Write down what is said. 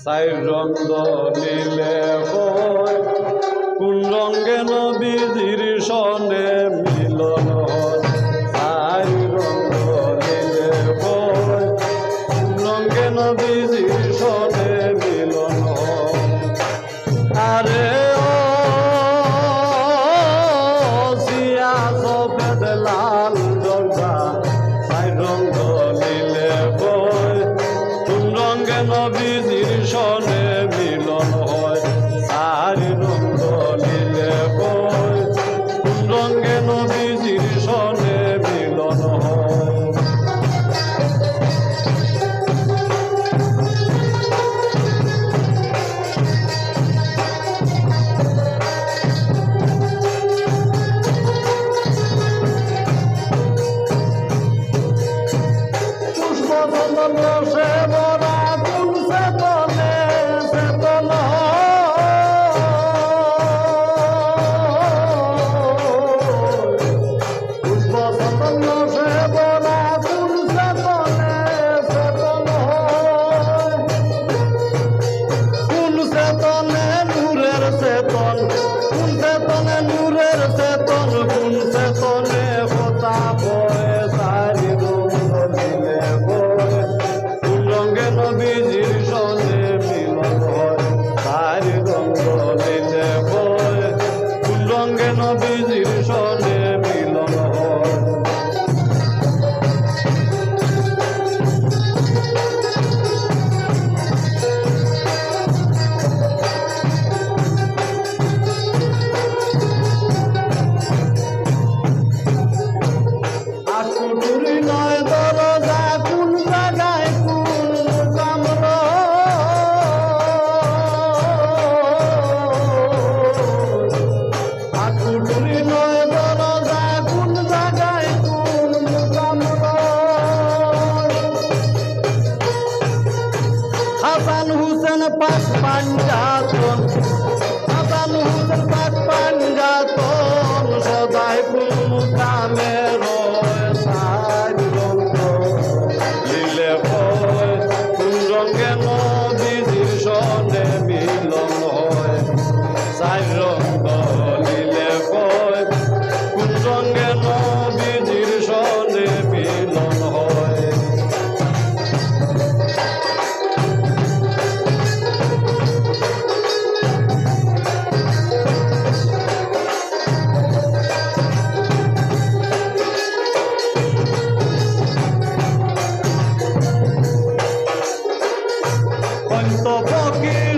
চাই রঙ্গ নীলে হয় কোন রঙ্গে নবীজির সনে মিলন হয় চাই রঙ্গ নীলে হয় কোন রঙ্গে নবীজির সনে মিলন হয় আরে লাল জর্দা চাই রঙ্গ নীলে হয় কোন রঙ্গে নবীজির সনে মিলন হয় চারি রঙ্গ নীলে হয় কোন রঙ্গে নবীজির সনে মিলন হয় সে বরা কোন সেতনে সেতন পুষ্পতন সে বরা কোন সেতনে সেতন কোন সেতনে নূরের সেতন কোন সেতনে নূরের সেতন কোন সেতনে কথা বয়ে সারি রঙ্গ নীলে নবীজির সনে মিলন হয় চারি রঙ্গ নীলে হয় কোন রঙ্গে নবীজির সনে মিলন হয় আকুটুরি নয় দরজা কোন জায়গায় হাসান হুসেন পাক পাঞ্জাতন হাসান হুসেন পাক পাঞ্জাতন সদাই কোন মুকামে রয় চারি রঙ্গ নীলে হয় কোন রঙ্গে নবীজির সনে মিলন হয় চারি রঙ্গ নীলে হয় কোন রঙ্গে নবীজির সনে মিলন হয় ফকির